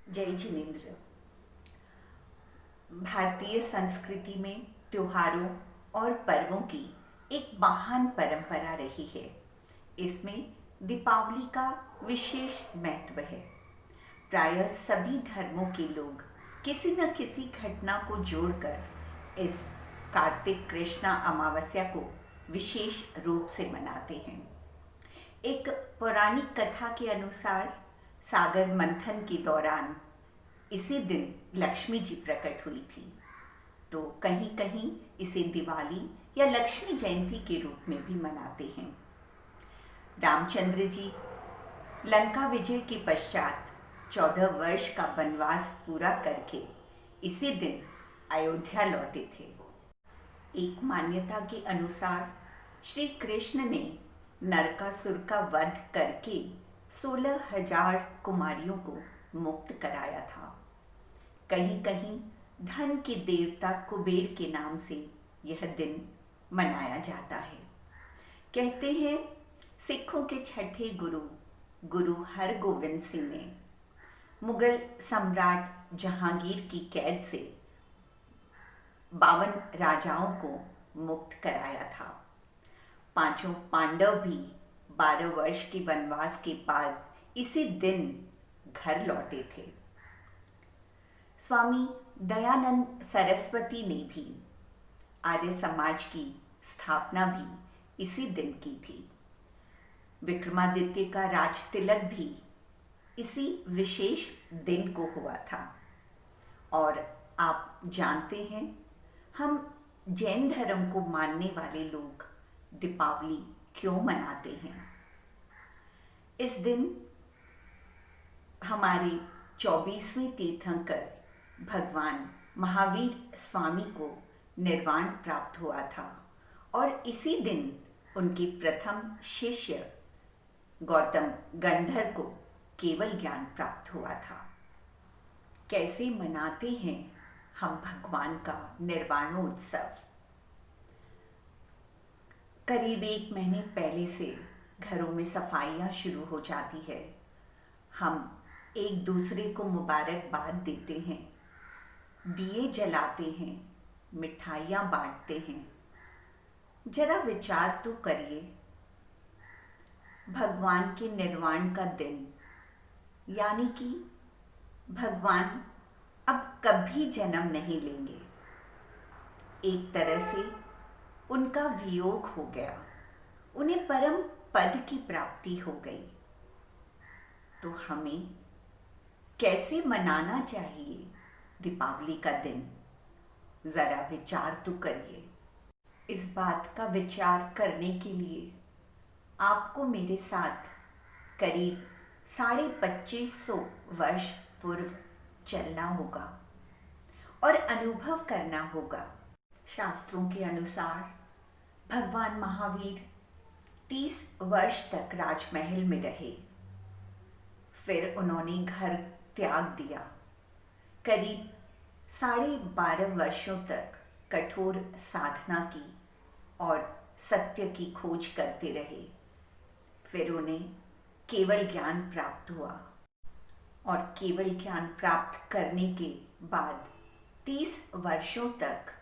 जय जिनेन्द्र। भारतीय संस्कृति में त्योहारों और पर्वों की एक महान परंपरा रही है। इसमें दीपावली का विशेष महत्व है। प्रायः सभी धर्मों के लोग किसी न किसी घटना को जोड़कर इस कार्तिक कृष्णा अमावस्या को विशेष रूप से मनाते हैं। एक पौराणिक कथा के अनुसार सागर मंथन के दौरान इसी दिन लक्ष्मी जी प्रकट हुई थी, तो कहीं कहीं इसे दिवाली या लक्ष्मी जयंती के रूप में भी मनाते हैं। रामचंद्र जी लंका विजय के पश्चात 14 वर्ष का वनवास पूरा करके इसी दिन अयोध्या लौटे थे। एक मान्यता के अनुसार श्री कृष्ण ने नरकासुर का वध करके 16,000 कुमारियों को मुक्त कराया था। कहीं कहीं धन के देवता कुबेर के नाम से यह दिन मनाया जाता है। कहते हैं सिखों के छठे गुरु हरगोविंद सिंह ने मुगल सम्राट जहांगीर की कैद से 52 राजाओं को मुक्त कराया था। पांचों पांडव भी 12 वर्ष के वनवास के बाद इसी दिन घर लौटे थे। स्वामी दयानंद सरस्वती ने भी आर्य समाज की स्थापना भी इसी दिन की थी। विक्रमादित्य का राज तिलक भी इसी विशेष दिन को हुआ था। और आप जानते हैं, हम जैन धर्म को मानने वाले लोग दीपावली क्यों मनाते हैं। इस दिन हमारे 24वें तीर्थंकर भगवान महावीर स्वामी को निर्वाण प्राप्त हुआ था और इसी दिन उनके प्रथम शिष्य गौतम गंधर को केवल ज्ञान प्राप्त हुआ था। कैसे मनाते हैं हम भगवान का निर्वाणोत्सव। करीब 1 महीने पहले से घरों में सफाइयाँ शुरू हो जाती है। हम एक दूसरे को मुबारकबाद देते हैं, दिए जलाते हैं, मिठाइयाँ बांटते हैं। जरा विचार तो करिए, भगवान के निर्वाण का दिन, यानी कि भगवान अब कभी जन्म नहीं लेंगे। एक तरह से उनका वियोग हो गया, उन्हें परम पद की प्राप्ति हो गई। तो हमें कैसे मनाना चाहिए दीपावली का दिन, ज़रा विचार तो करिए। इस बात का विचार करने के लिए आपको मेरे साथ करीब 2550 वर्ष पूर्व चलना होगा और अनुभव करना होगा। शास्त्रों के अनुसार भगवान महावीर 30 वर्ष तक राजमहल में रहे, फिर उन्होंने घर त्याग दिया। करीब 12.5 वर्षों तक कठोर साधना की और सत्य की खोज करते रहे। फिर उन्हें केवल ज्ञान प्राप्त हुआ और केवल ज्ञान प्राप्त करने के बाद 30 वर्षों तक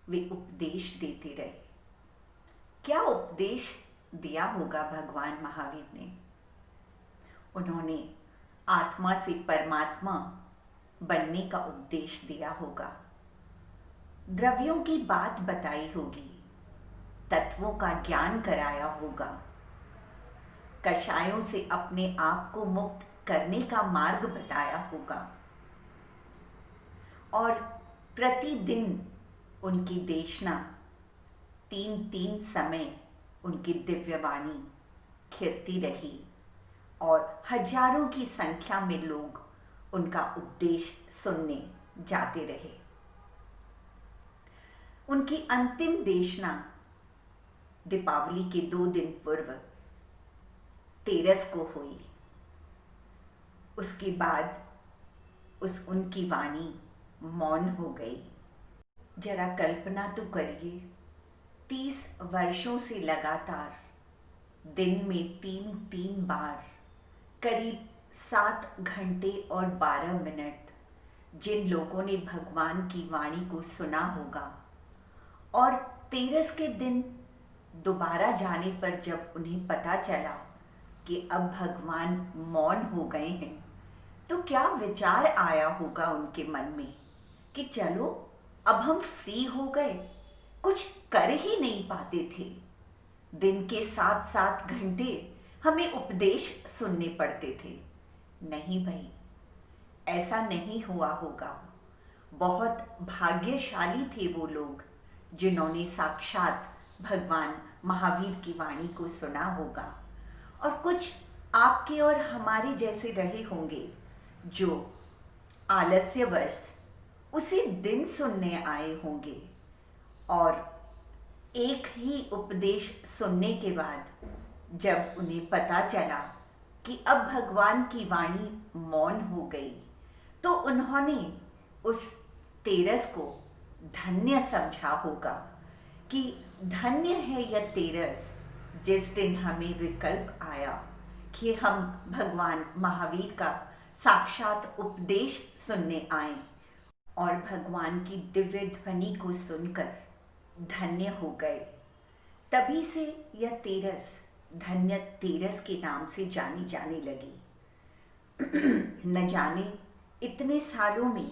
वे उपदेश देते रहे। क्या उपदेश दिया होगा भगवान महावीर ने? उन्होंने आत्मा से परमात्मा बनने का उपदेश दिया होगा, द्रव्यों की बात बताई होगी, तत्वों का ज्ञान कराया होगा, कषायों से अपने आप को मुक्त करने का मार्ग बताया होगा और प्रतिदिन उनकी देशना 3-3 समय उनकी दिव्यवाणी खिरती रही और हजारों की संख्या में लोग उनका उपदेश सुनने जाते रहे। उनकी अंतिम देशना दीपावली के 2 दिन पूर्व 13 को हुई। उसके बाद उनकी वाणी मौन हो गई। जरा कल्पना तो करिए, 30 वर्षों से लगातार दिन में 3-3 बार करीब 7 घंटे और 12 मिनट जिन लोगों ने भगवान की वाणी को सुना होगा और तेरस के दिन दोबारा जाने पर जब उन्हें पता चला कि अब भगवान मौन हो गए हैं, तो क्या विचार आया होगा उनके मन में कि चलो अब हम फ्री हो गए, कुछ कर ही नहीं पाते थे। दिन के 7-7 घंटे हमें उपदेश सुनने पड़ते थे। नहीं भाई, ऐसा नहीं हुआ होगा। बहुत भाग्यशाली थे वो लोग जिन्होंने साक्षात भगवान महावीर की वाणी को सुना होगा, और कुछ आपके और हमारे जैसे रहे होंगे जो आलस्यवश उसी दिन सुनने आए होंगे और एक ही उपदेश सुनने के बाद जब उन्हें पता चला कि अब भगवान की वाणी मौन हो गई, तो उन्होंने उस तेरस को धन्य समझा होगा कि धन्य है यह तेरस जिस दिन हमें विकल्प आया कि हम भगवान महावीर का साक्षात उपदेश सुनने आए और भगवान की दिव्य ध्वनि को सुनकर धन्य हो गए। तभी से यह तेरस धन्य तेरस के नाम से जानी जाने लगी। न जाने इतने सालों में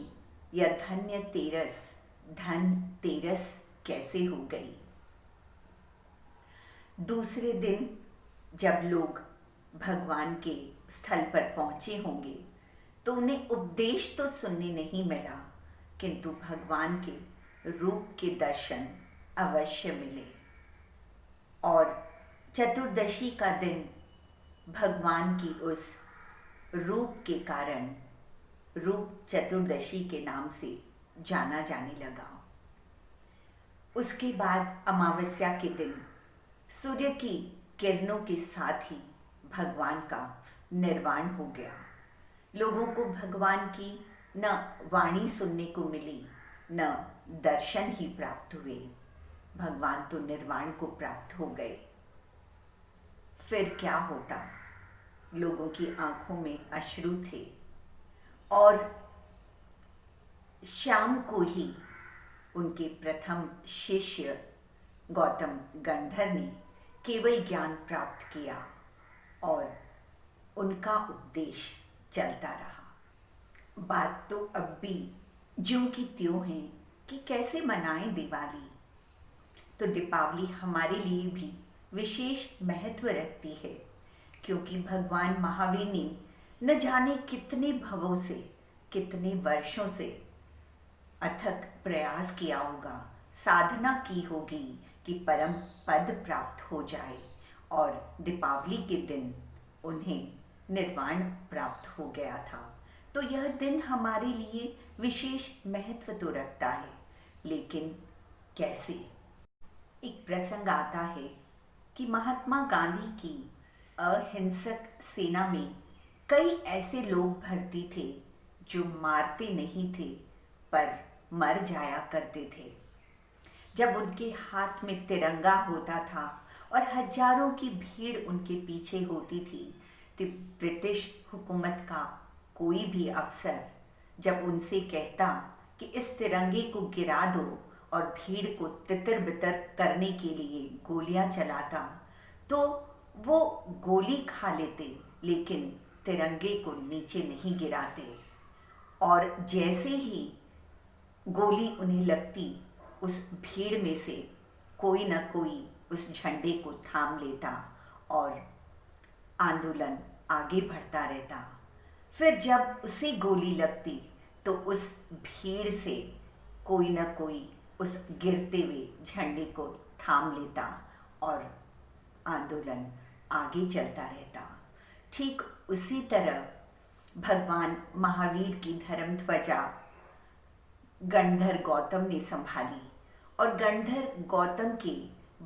यह धन्य तेरस धन तेरस कैसे हो गई। दूसरे दिन जब लोग भगवान के स्थल पर पहुंचे होंगे तो उन्हें उपदेश तो सुनने नहीं मिला, किंतु भगवान के रूप के दर्शन अवश्य मिले। और चतुर्दशी का दिन भगवान की उस रूप के कारण रूप चतुर्दशी के नाम से जाना जाने लगा। उसके बाद अमावस्या के दिन सूर्य की किरणों के साथ ही भगवान का निर्वाण हो गया। लोगों को भगवान की न वाणी सुनने को मिली, न दर्शन ही प्राप्त हुए। भगवान तो निर्वाण को प्राप्त हो गए। फिर क्या होता? लोगों की आंखों में अश्रु थे और शाम को ही उनके प्रथम शिष्य गौतम गंधर ने केवल ज्ञान प्राप्त किया और उनका उपदेश चलता रहा। बात तो अब भी ज्यों की त्यों है कि कैसे मनाएं दिवाली। तो दीपावली हमारे लिए भी विशेष महत्व रखती है, क्योंकि भगवान महावीर ने न जाने कितने भवों से, कितने वर्षों से अथक प्रयास किया होगा, साधना की होगी कि परम पद प्राप्त हो जाए, और दीपावली के दिन उन्हें निर्वाण प्राप्त हो गया था। तो यह दिन हमारे लिए विशेष महत्व तो रखता है, लेकिन कैसे? एक प्रसंग आता है कि महात्मा गांधी की अहिंसक सेना में कई ऐसे लोग भर्ती थे जो मारते नहीं थे पर मर जाया करते थे। जब उनके हाथ में तिरंगा होता था और हजारों की भीड़ उनके पीछे होती थी, तो ब्रिटिश हुकूमत का कोई भी अफसर जब उनसे कहता कि इस तिरंगे को गिरा दो और भीड़ को तितर बितर करने के लिए गोलियां चलाता, तो वो गोली खा लेते लेकिन तिरंगे को नीचे नहीं गिराते। और जैसे ही गोली उन्हें लगती, उस भीड़ में से कोई न कोई उस झंडे को थाम लेता और आंदोलन आगे बढ़ता रहता। फिर जब उसे गोली लगती तो उस भीड़ से कोई न कोई उस गिरते हुए झंडे को थाम लेता और आंदोलन आगे चलता रहता। ठीक उसी तरह भगवान महावीर की धर्म ध्वजा गणधर गौतम ने संभाली, और गणधर गौतम के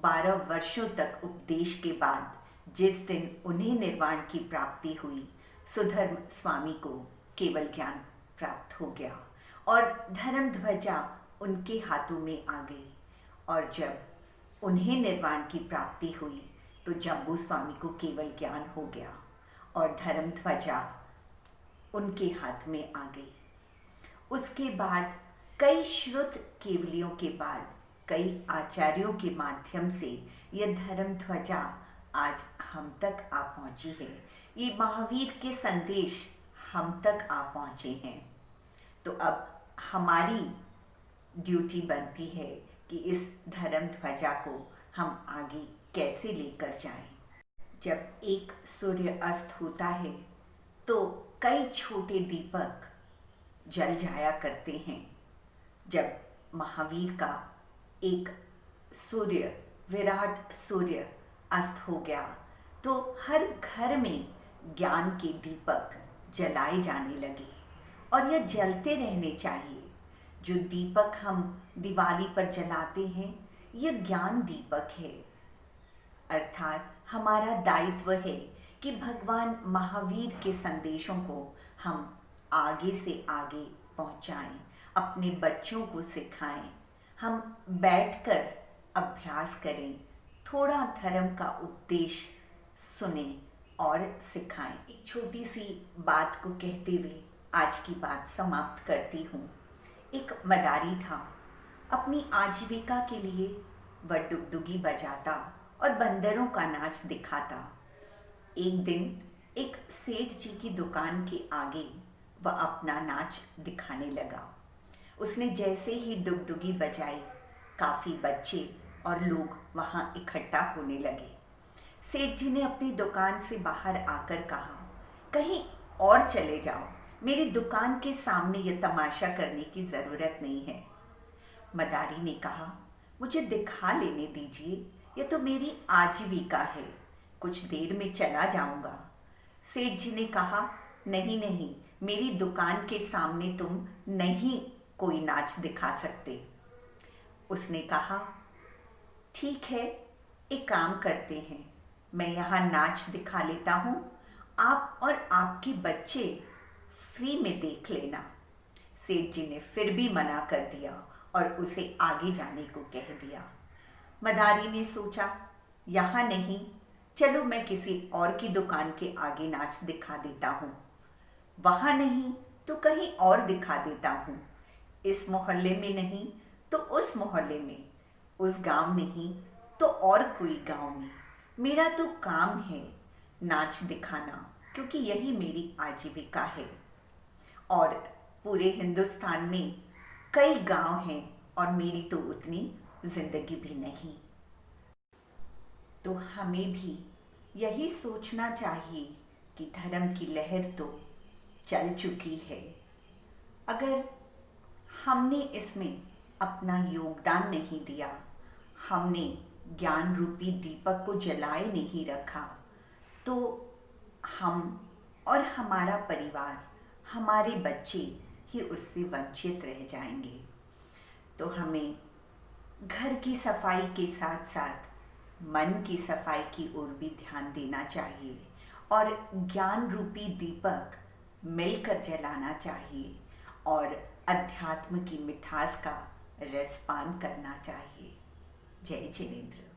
12 वर्षों तक उपदेश के बाद जिस दिन उन्हें निर्वाण की प्राप्ति हुई, सुधर्म स्वामी को केवल ज्ञान प्राप्त हो गया और धर्म ध्वजा उनके हाथों में आ गई। और जब उन्हें निर्वाण की प्राप्ति हुई तो जम्बू स्वामी को केवल ज्ञान हो गया और धर्म ध्वजा उनके हाथ में आ गई। उसके बाद कई श्रुत केवलियों के बाद कई आचार्यों के माध्यम से यह धर्म ध्वजा आज हम तक आ पहुंची है। ये महावीर के संदेश हम तक आ पहुंचे हैं। तो अब हमारी ड्यूटी बनती है कि इस धर्म ध्वजा को हम आगे कैसे लेकर जाएं। जब एक सूर्य अस्त होता है तो कई छोटे दीपक जल जाया करते हैं। जब महावीर का एक सूर्य, विराट सूर्य अस्त हो गया तो हर घर में ज्ञान के दीपक जलाए जाने लगे और यह जलते रहने चाहिए। जो दीपक हम दिवाली पर जलाते हैं यह ज्ञान दीपक है, अर्थात हमारा दायित्व है कि भगवान महावीर के संदेशों को हम आगे से आगे पहुंचाएं, अपने बच्चों को सिखाएं। हम बैठकर अभ्यास करें, थोड़ा धर्म का उपदेश सुने और सिखाएं। एक छोटी सी बात को कहते हुए आज की बात समाप्त करती हूँ। एक मदारी था। अपनी आजीविका के लिए वह डुगडुगी बजाता और बंदरों का नाच दिखाता। एक दिन एक सेठ जी की दुकान के आगे वह अपना नाच दिखाने लगा। उसने जैसे ही डुगडुगी बजाई, काफ़ी बच्चे और लोग वहाँ इकट्ठा होने लगे। सेठ जी ने अपनी दुकान से बाहर आकर कहा, कहीं और चले जाओ, मेरी दुकान के सामने यह तमाशा करने की ज़रूरत नहीं है। मदारी ने कहा, मुझे दिखा लेने दीजिए, यह तो मेरी आजीविका है, कुछ देर में चला जाऊंगा। सेठ जी ने कहा, नहीं नहीं, मेरी दुकान के सामने तुम नहीं कोई नाच दिखा सकते। उसने कहा, ठीक है, एक काम करते हैं, मैं यहाँ नाच दिखा लेता हूँ, आप और आपके बच्चे फ्री में देख लेना। सेठ जी ने फिर भी मना कर दिया और उसे आगे जाने को कह दिया। मदारी ने सोचा, यहाँ नहीं, चलो मैं किसी और की दुकान के आगे नाच दिखा देता हूँ, वहाँ नहीं तो कहीं और दिखा देता हूँ, इस मोहल्ले में नहीं तो उस मोहल्ले में, उस गांव नहीं तो और कोई गांव में। मेरा तो काम है नाच दिखाना, क्योंकि यही मेरी आजीविका है। और पूरे हिंदुस्तान में कई गांव हैं और मेरी तो उतनी जिंदगी भी नहीं। तो हमें भी यही सोचना चाहिए कि धर्म की लहर तो चल चुकी है। अगर हमने इसमें अपना योगदान नहीं दिया, हमने ज्ञान रूपी दीपक को जलाए नहीं रखा, तो हम और हमारा परिवार, हमारे बच्चे ही उससे वंचित रह जाएंगे। तो हमें घर की सफाई के साथ साथ मन की सफाई की ओर भी ध्यान देना चाहिए और ज्ञान रूपी दीपक मिलकर जलाना चाहिए और अध्यात्म की मिठास का रसपान करना चाहिए। जय जिनेंद्र।